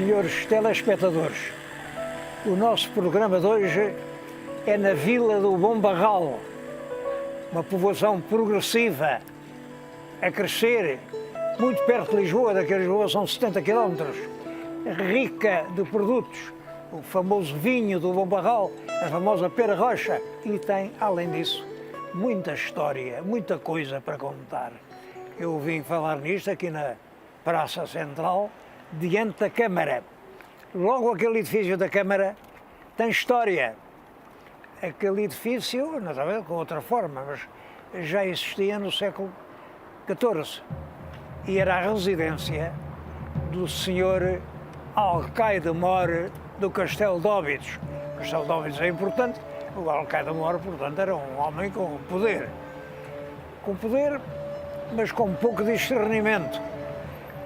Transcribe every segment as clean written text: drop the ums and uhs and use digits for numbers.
Senhores telespectadores, o nosso programa de hoje é na Vila do Bom Barral, uma povoação progressiva, a crescer, muito perto de Lisboa, daqui a Lisboa são 70 quilómetros, rica de produtos, o famoso vinho do Bom Barral, a famosa pera rocha, e tem, além disso, muita história, muita coisa para contar. Eu vim falar nisto aqui na Praça Central, diante da Câmara. Logo aquele edifício da Câmara tem história. Aquele edifício, naturalmente com outra forma, mas já existia no século XIV. E era a residência do senhor Alcaide-Mor do Castelo de Óbidos. O Castelo de Óbidos é importante, o Alcaide-Mor, portanto, era um homem com poder. Com poder, mas com um pouco de discernimento,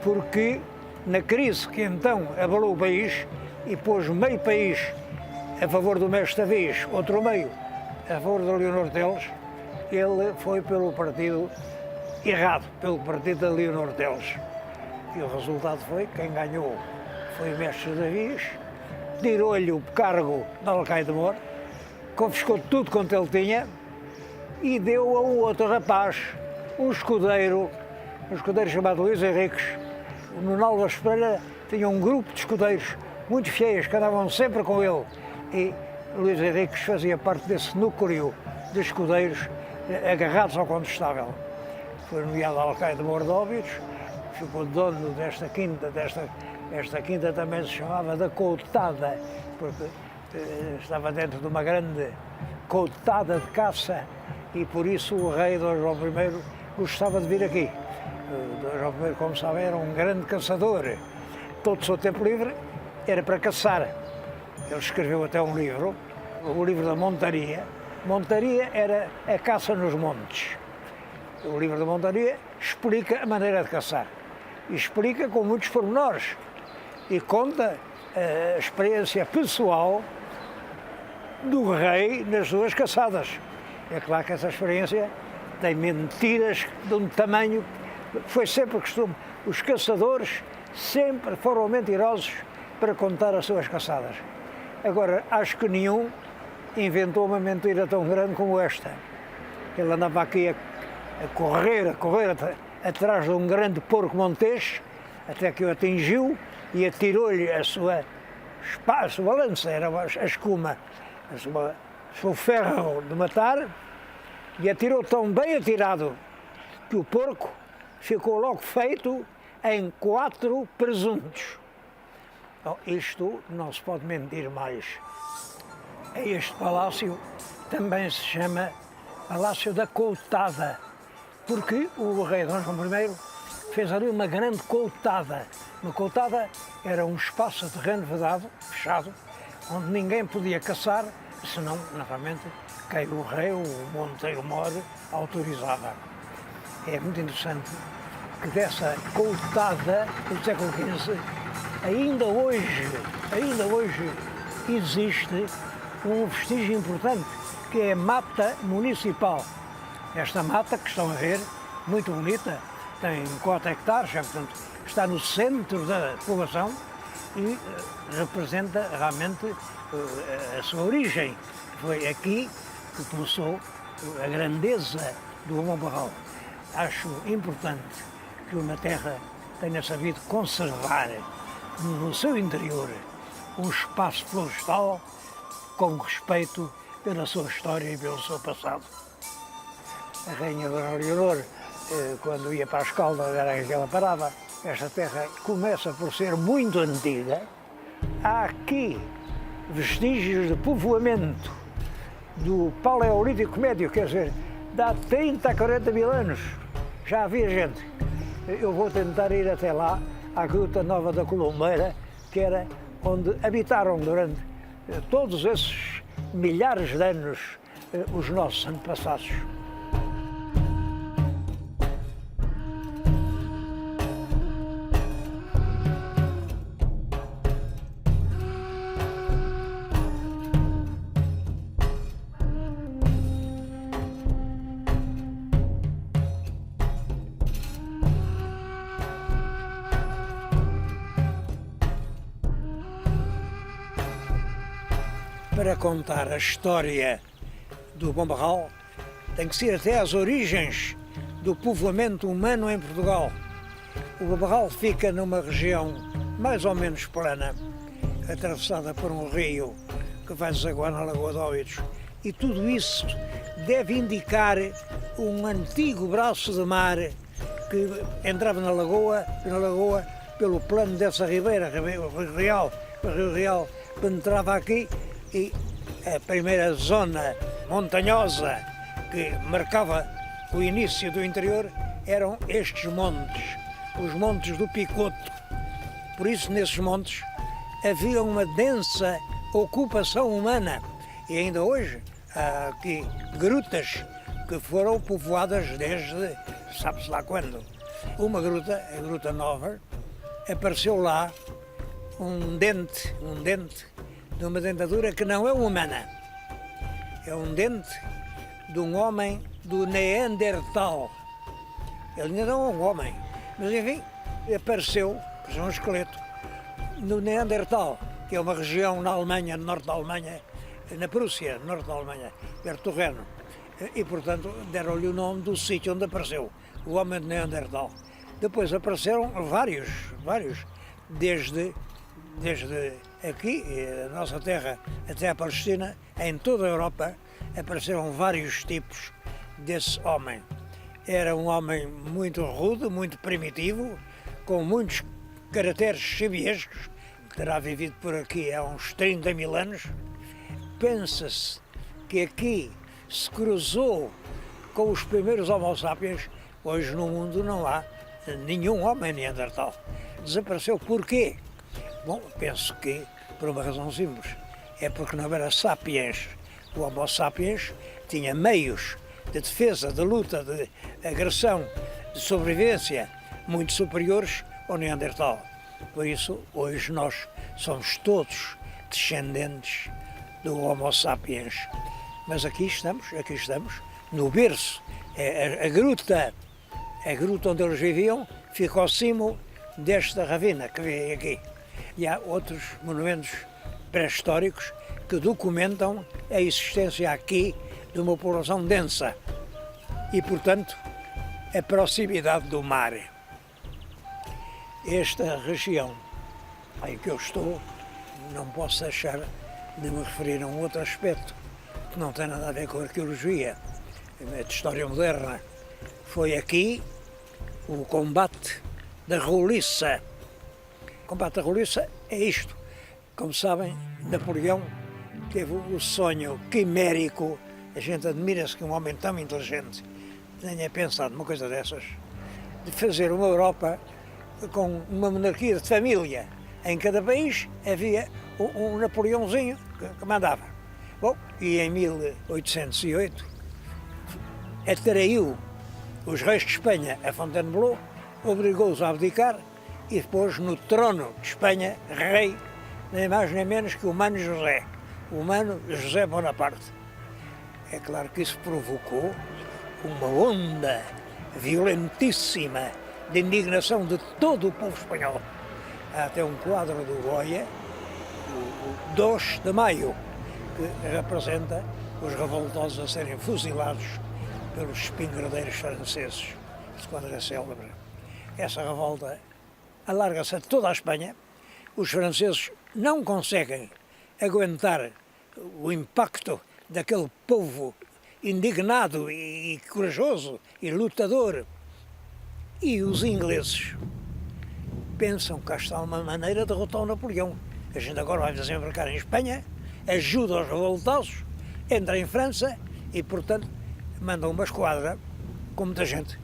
porque na crise que então abalou o país e pôs meio país a favor do Mestre Tavis, outro meio a favor de Leonor Teles, ele foi pelo partido errado, pelo partido de Leonor Teles. E o resultado foi, quem ganhou foi o Mestre Tavis, tirou-lhe o cargo de Alcaide-Mor, confiscou tudo quanto ele tinha e deu a um outro rapaz, um escudeiro chamado Luís Henriques. O Nuno Álvares Pereira tinha um grupo de escudeiros muito fiéis que andavam sempre com ele e Luís Henriques fazia parte desse núcleo de escudeiros agarrados ao condestável. Foi nomeado Alcaide-Mor de Óbidos, ficou dono desta quinta, esta quinta também se chamava da Coutada, porque estava dentro de uma grande coutada de caça e por isso o rei Dom João I gostava de vir aqui. Dom João I, como sabem, era um grande caçador. Todo o seu tempo livre era para caçar. Ele escreveu até um livro, o livro da Montaria. Montaria era a caça nos montes. O livro da Montaria explica a maneira de caçar. E explica com muitos pormenores. E conta a experiência pessoal do rei nas suas caçadas. É claro que essa experiência tem mentiras de um tamanho. Foi sempre o costume. Os caçadores sempre foram mentirosos para contar as suas caçadas. Agora, acho que nenhum inventou uma mentira tão grande como esta. Ele andava aqui a correr atrás de um grande porco montês, até que o atingiu e atirou-lhe a sua lança, era a escuma, o seu ferro de matar, e atirou tão bem atirado que o porco ficou logo feito em 4 presuntos. Bom, isto não se pode mentir mais. Este palácio também se chama Palácio da Coutada, porque o rei Dom João I fez ali uma grande coutada. Uma coutada era um espaço de terreno vedado, fechado, onde ninguém podia caçar, senão, novamente, quem o rei, o Monteiro Mor, autorizava. É muito interessante que dessa coutada do século XV, ainda hoje existe um vestígio importante, que é a mata municipal. Esta mata, que estão a ver, muito bonita, tem 4 hectares, portanto, está no centro da povoação e representa realmente a sua origem. Foi aqui que começou a grandeza do Bom Barral. Acho importante que uma terra tenha sabido conservar no seu interior um espaço florestal com respeito pela sua história e pelo seu passado. A rainha Dona Leonor, quando ia para a Escalda, era que ela parava. Esta terra começa por ser muito antiga. Há aqui vestígios de povoamento do Paleolítico Médio, quer dizer, dá 30 a 40 mil anos. Já havia gente. Eu vou tentar ir até lá, à Gruta Nova da Colombeira, que era onde habitaram durante todos esses milhares de anos os nossos antepassados. Para contar a história do Bom Barral, tem que ser até às origens do povoamento humano em Portugal. O Bom Barral fica numa região mais ou menos plana, atravessada por um rio que vai desaguar na Lagoa de Óbidos, e tudo isso deve indicar um antigo braço de mar que entrava na lagoa pelo plano dessa ribeira, o Rio Real penetrava aqui, e a primeira zona montanhosa que marcava o início do interior eram estes montes, os montes do Picoto. Por isso, nesses montes havia uma densa ocupação humana, e ainda hoje há aqui grutas que foram povoadas desde sabe-se lá quando. Uma gruta, a Gruta Nova, apareceu lá um dente de uma dentadura que não é humana. É um dente de um homem do Neandertal. Ele ainda não é um homem, mas enfim, apareceu um esqueleto no Neandertal, que é uma região na Alemanha, no norte da Alemanha, na Prússia, no norte da Alemanha, perto do Reno. E, portanto, deram-lhe o nome do sítio onde apareceu, o homem de Neandertal. Depois apareceram vários, desde aqui, a nossa terra, até a Palestina, em toda a Europa, apareceram vários tipos desse homem. Era um homem muito rude, muito primitivo, com muitos caracteres sabiescos, que terá vivido por aqui há uns 30 mil anos. Pensa-se que aqui se cruzou com os primeiros Homo sapiens. Hoje no mundo não há nenhum homem neandertal. Desapareceu porquê? Bom, penso que por uma razão simples. É porque não era sapiens. O Homo sapiens tinha meios de defesa, de luta, de agressão, de sobrevivência muito superiores ao neandertal. Por isso, hoje nós somos todos descendentes do Homo sapiens. Mas aqui estamos, no berço. A gruta onde eles viviam fica ao cimo desta ravina que vem aqui. E há outros monumentos pré-históricos que documentam a existência aqui de uma população densa e, portanto, a proximidade do mar. Esta região em que eu estou, não posso deixar de me referir a um outro aspecto que não tem nada a ver com a arqueologia, é de história moderna. Foi aqui o combate da Roliça. O combate da Roliça é isto. Como sabem, Napoleão teve o sonho quimérico, a gente admira-se que um homem tão inteligente tenha pensado numa coisa dessas, de fazer uma Europa com uma monarquia de família. Em cada país havia um Napoleãozinho que mandava. Bom, e em 1808 atraiu os reis de Espanha a Fontainebleau, obrigou-os a abdicar e depois no trono de Espanha, rei, nem mais nem menos que o Mano José Bonaparte. É claro que isso provocou uma onda violentíssima de indignação de todo o povo espanhol. Há até um quadro do Goya, o 2 de Maio, que representa os revoltosos a serem fuzilados pelos espingardeiros franceses. Esse quadro é célebre. Essa revolta alarga-se a toda a Espanha. Os franceses não conseguem aguentar o impacto daquele povo indignado e corajoso e lutador. E os ingleses pensam que cá está uma maneira de derrotar o Napoleão. A gente agora vai desembarcar em Espanha, ajuda os revoltosos, entra em França e, portanto, mandam uma esquadra com muita gente,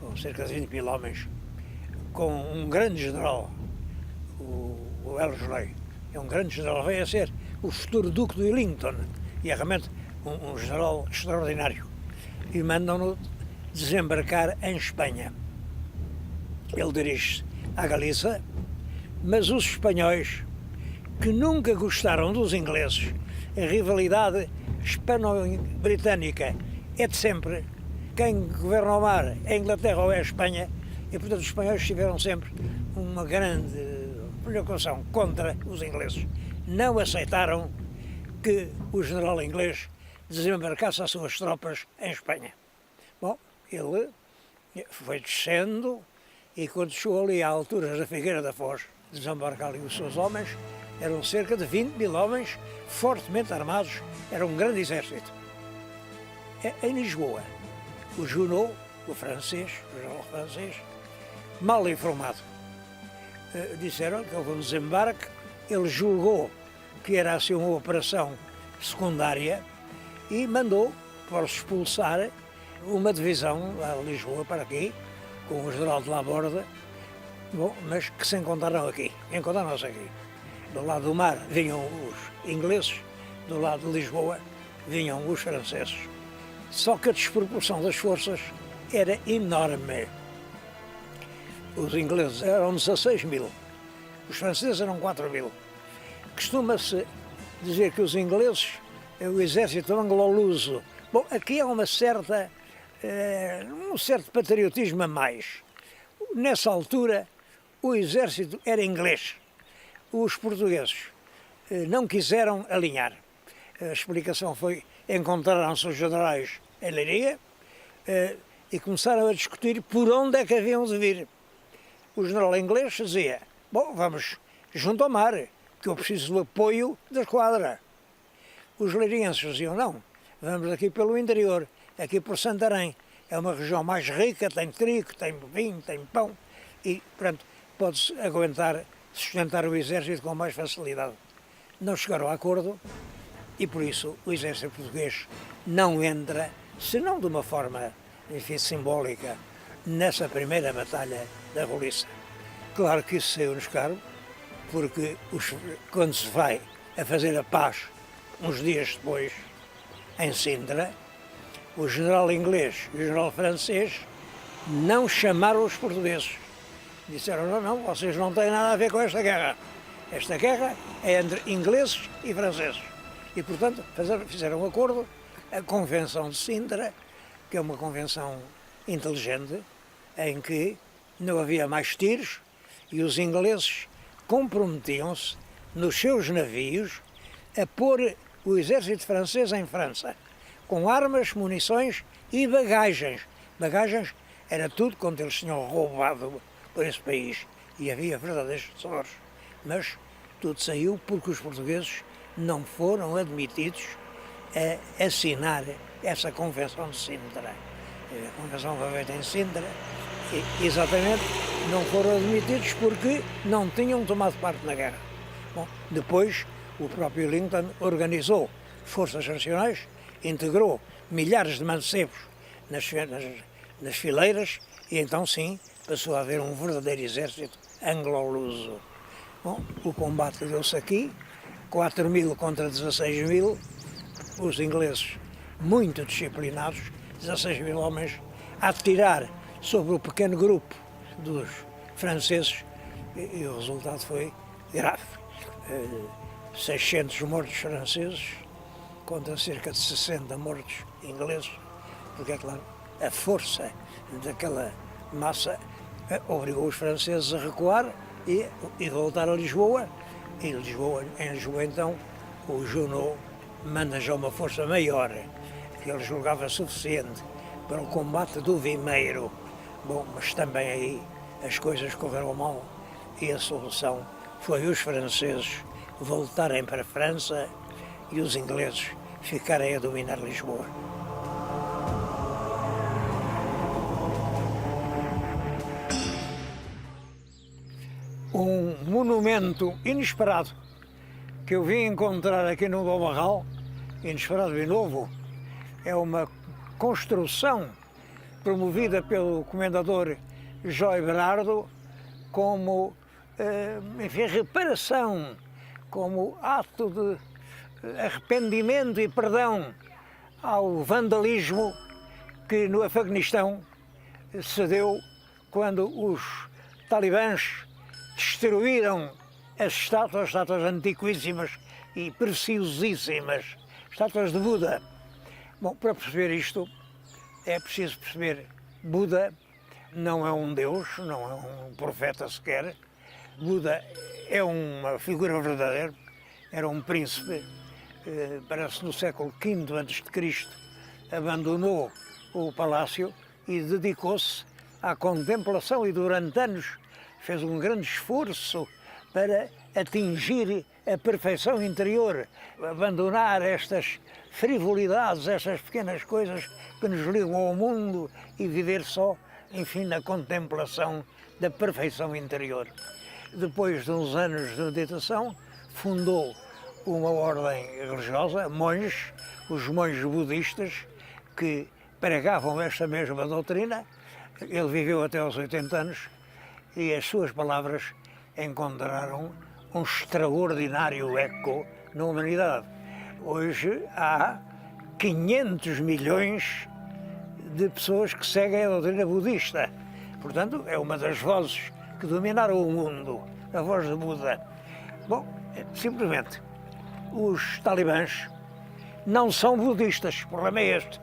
com cerca de 20 mil homens, com um grande general, o Wellesley. É um grande general, veio a ser o futuro Duque de Wellington, e é realmente um general extraordinário. E mandam-no desembarcar em Espanha. Ele dirige-se à Galiza, mas os espanhóis, que nunca gostaram dos ingleses, a rivalidade hispano-britânica é de sempre. Quem governa o mar é a Inglaterra ou é a Espanha, e portanto os espanhóis tiveram sempre uma grande preocupação contra os ingleses. Não aceitaram que o general inglês desembarcasse as suas tropas em Espanha. Bom, ele foi descendo e quando chegou ali à altura da Figueira da Foz, desembarcar ali os seus homens, eram cerca de 20 mil homens fortemente armados, era um grande exército. Em Lisboa, o Junot, o francês, o general francês, mal informado, disseram que houve um desembarque, ele julgou que era assim uma operação secundária e mandou para os expulsar uma divisão a Lisboa para aqui, com o general de Laborda, bom, mas que se encontraram aqui, encontraram-se aqui. Do lado do mar vinham os ingleses, do lado de Lisboa vinham os franceses. Só que a desproporção das forças era enorme. Os ingleses eram 16 mil, os franceses eram 4 mil. Costuma-se dizer que os ingleses, o exército anglo-luso, bom, aqui há um certo patriotismo a mais. Nessa altura, o exército era inglês. Os portugueses não quiseram alinhar. A explicação foi: encontraram-se os generais em Leiria e começaram a discutir por onde é que haviam de vir. O general inglês dizia: bom, vamos junto ao mar, que eu preciso do apoio da esquadra. Os leirienses diziam: não, vamos aqui pelo interior, aqui por Santarém. É uma região mais rica, tem trigo, tem vinho, tem pão e, portanto, pode-se sustentar o exército com mais facilidade. Não chegaram a acordo e, por isso, o exército português não entra, senão de uma forma, enfim, simbólica, nessa primeira batalha da Roliça. Claro que isso saiu-nos caro, porque quando se vai a fazer a paz, uns dias depois, em Sintra, o general inglês e o general francês não chamaram os portugueses. Disseram: não, vocês não têm nada a ver com esta guerra. Esta guerra é entre ingleses e franceses. E, portanto, fizeram um acordo, a Convenção de Sintra, que é uma convenção inteligente, em que não havia mais tiros e os ingleses comprometiam-se nos seus navios a pôr o exército francês em França, com armas, munições e bagagens. Bagagens era tudo quanto eles tinham roubado por esse país e havia verdadeiros tesouros. Mas tudo saiu porque os portugueses não foram admitidos a assinar essa Convenção de Sintra. A Convenção foi feita em Sintra e, exatamente, não foram admitidos porque não tinham tomado parte na guerra. Bom, depois, o próprio Lincoln organizou forças nacionais, integrou milhares de mancebos nas fileiras e então sim passou a haver um verdadeiro exército anglo-luso. Bom, o combate deu-se aqui, 4 mil contra 16 mil, os ingleses muito disciplinados, 16 mil homens, a atirar sobre o pequeno grupo dos franceses e o resultado foi grave. 600 mortos franceses contra cerca de 60 mortos ingleses, porque é claro, a força daquela massa obrigou os franceses a recuar e voltar a Lisboa. Em Lisboa então, o Junot manda já uma força maior, que ele julgava suficiente para o combate do Vimeiro. Bom, mas também aí as coisas correram mal e a solução foi os franceses voltarem para a França e os ingleses ficarem a dominar Lisboa. Um monumento inesperado que eu vim encontrar aqui no Bombarral, inesperado e novo, é uma construção promovida pelo comendador Joy Berardo como enfim, reparação, como ato de arrependimento e perdão ao vandalismo que no Afeganistão se deu quando os talibãs destruíram as estátuas antiquíssimas e preciosíssimas, estátuas de Buda. Bom, para perceber isto, é preciso perceber Buda não é um deus, não é um profeta sequer. Buda é uma figura verdadeira, era um príncipe parece no século V a.C., abandonou o palácio e dedicou-se à contemplação e durante anos fez um grande esforço para atingir a perfeição interior, abandonar estas frivolidades, estas pequenas coisas que nos ligam ao mundo e viver só, enfim, na contemplação da perfeição interior. Depois de uns anos de meditação, fundou uma ordem religiosa, monges, os monges budistas, que pregavam esta mesma doutrina. Ele viveu até aos 80 anos e as suas palavras encontraram um extraordinário eco na humanidade. Hoje há 500 milhões de pessoas que seguem a doutrina budista. Portanto, é uma das vozes que dominaram o mundo, a voz de Buda. Bom, simplesmente, os talibãs não são budistas, o problema é este.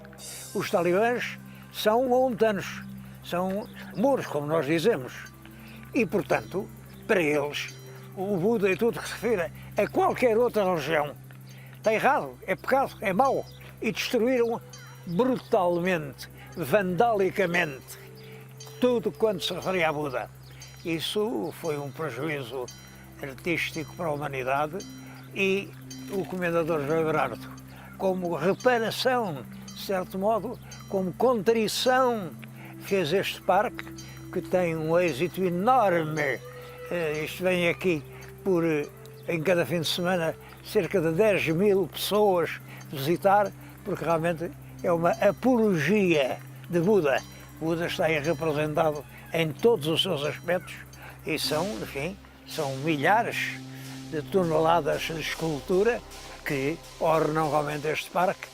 Os talibãs são maometanos, são mouros, como nós dizemos. E, portanto, para eles, o Buda e tudo que se refere a qualquer outra religião está errado, é pecado, é mau. E destruíram brutalmente, vandalicamente, tudo quanto se referia a Buda. Isso foi um prejuízo artístico para a humanidade e o Comendador José Berardo, como reparação, de certo modo, como contrição, fez este parque, que tem um êxito enorme. Isto vem aqui em cada fim de semana, cerca de 10.000 pessoas visitar, porque realmente é uma apologia de Buda. Buda está aí representado em todos os seus aspectos e são milhares de toneladas de escultura que ornam realmente este parque.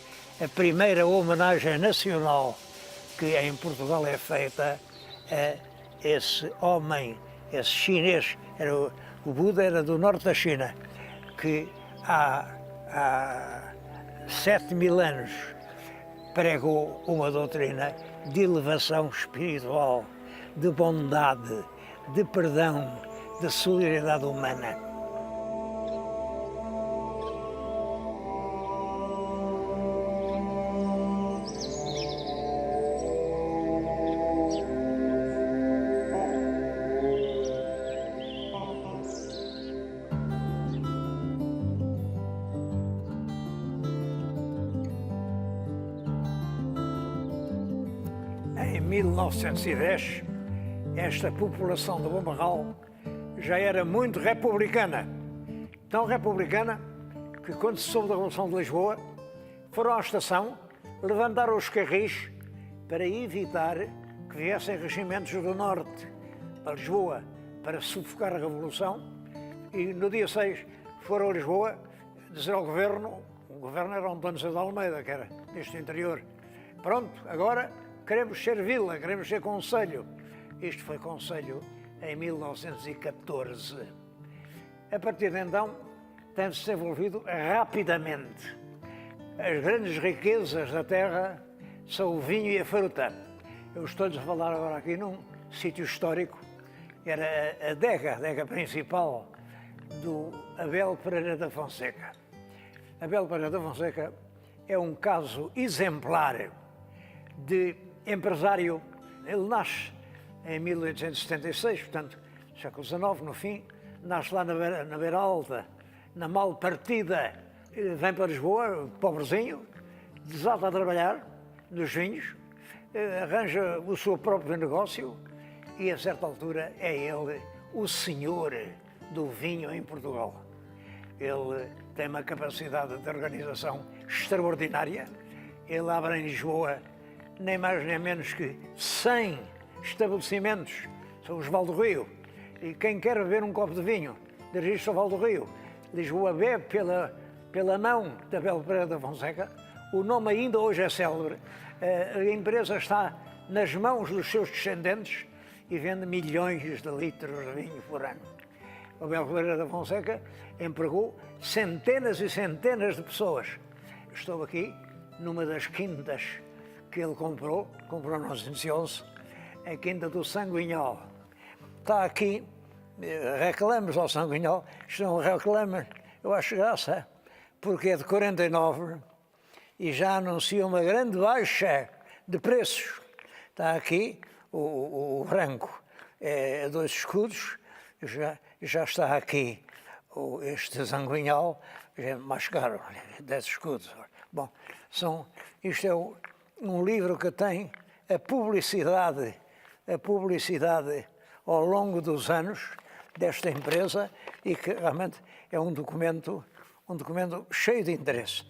A primeira homenagem nacional que em Portugal é feita a esse homem, esse chinês, o Buda era do norte da China, que há 7.000 anos pregou uma doutrina de elevação espiritual, de bondade, de perdão, de solidariedade humana. Em 1910, esta população de Bombarral já era muito republicana. Tão republicana que, quando se soube da Revolução de Lisboa, foram à estação, levantaram os carris para evitar que viessem regimentos do norte para Lisboa para sufocar a Revolução. E no dia 6 foram a Lisboa dizer ao governo, o governo era António José de Almeida, que era deste interior: pronto, agora queremos ser vila, queremos ser concelho. Isto foi concelho em 1914. A partir de então, tem-se desenvolvido rapidamente. As grandes riquezas da terra são o vinho e a fruta. Eu estou-lhes a falar agora aqui num sítio histórico, era a adega principal do Abel Pereira da Fonseca. Abel Pereira da Fonseca é um caso exemplar de empresário. Ele nasce em 1876, portanto, século XIX, no fim, nasce lá na Beira Alta, na Malpartida, vem para Lisboa, pobrezinho, desata a trabalhar nos vinhos, arranja o seu próprio negócio e, a certa altura, é ele o senhor do vinho em Portugal. Ele tem uma capacidade de organização extraordinária. Ele abre em Lisboa nem mais nem menos que 100 estabelecimentos, são os Val do Rio. E quem quer beber um copo de vinho, dirige-se ao Val do Rio. Lisboa bebe pela mão da Abel Pereira da Fonseca. O nome ainda hoje é célebre. A empresa está nas mãos dos seus descendentes e vende milhões de litros de vinho por ano. O Abel Pereira da Fonseca empregou centenas e centenas de pessoas. Estou aqui numa das quintas que ele comprou em 1911, a Quinta do Sanguinhol. Está aqui, reclamos ao Sanguinhol, isto não reclama, eu acho graça, porque é de 49 e já anuncia uma grande baixa de preços. Está aqui o branco, é 2 escudos, já está aqui este zanguinhal, é mais caro, 10 escudos. Bom, isto é um livro que tem a publicidade ao longo dos anos desta empresa e que realmente é um documento cheio de interesse.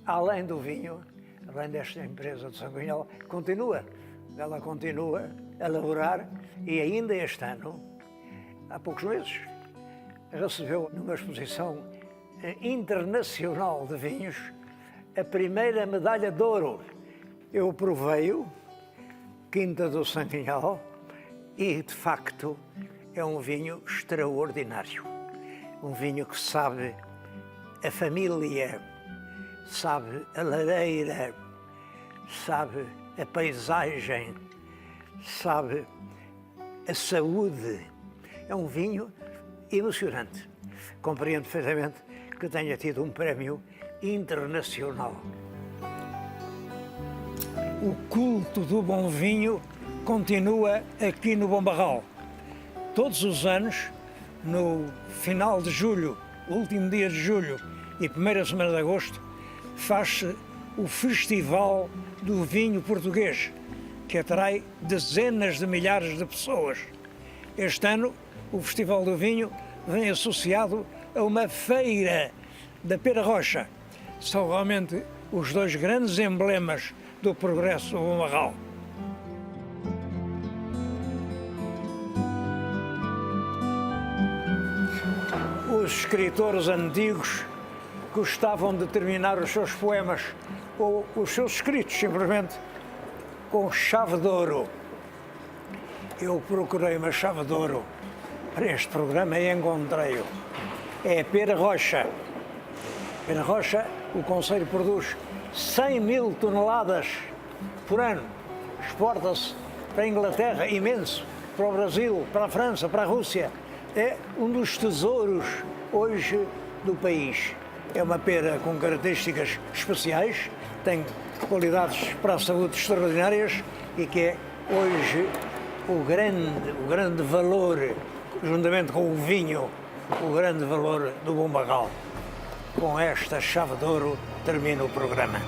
Além do vinho, além desta empresa de Sanguinhal, ela continua a elaborar e ainda este ano, há poucos meses, recebeu numa exposição internacional de vinhos a primeira medalha de ouro. Eu provei-o, Quinta do Sanguinhal, e de facto é um vinho extraordinário. Um vinho que sabe a família, sabe a lareira, sabe a paisagem, sabe a saúde. É um vinho emocionante. Compreendo perfeitamente que tenha tido um prémio internacional. O culto do bom vinho continua aqui no Bom Barral. Todos os anos, no final de julho, último dia de julho e primeira semana de agosto, faz-se o Festival do Vinho Português, que atrai dezenas de milhares de pessoas. Este ano, o Festival do Vinho vem associado a uma feira da Pera Rocha. São realmente os 2 grandes emblemas do progresso do Bom Barral. Os escritores antigos gostavam de terminar os seus poemas ou os seus escritos simplesmente com chave de ouro. Eu procurei uma chave de ouro para este programa e encontrei-o. É a Pera Rocha. Pera Rocha, o concelho produz 100 mil toneladas por ano. Exporta-se para a Inglaterra, imenso, para o Brasil, para a França, para a Rússia. É um dos tesouros hoje do país. É uma pera com características especiais, tem qualidades para a saúde extraordinárias e que é hoje o grande valor, juntamente com o vinho, o grande valor do Bom Barral. Com esta chave de ouro termina o programa.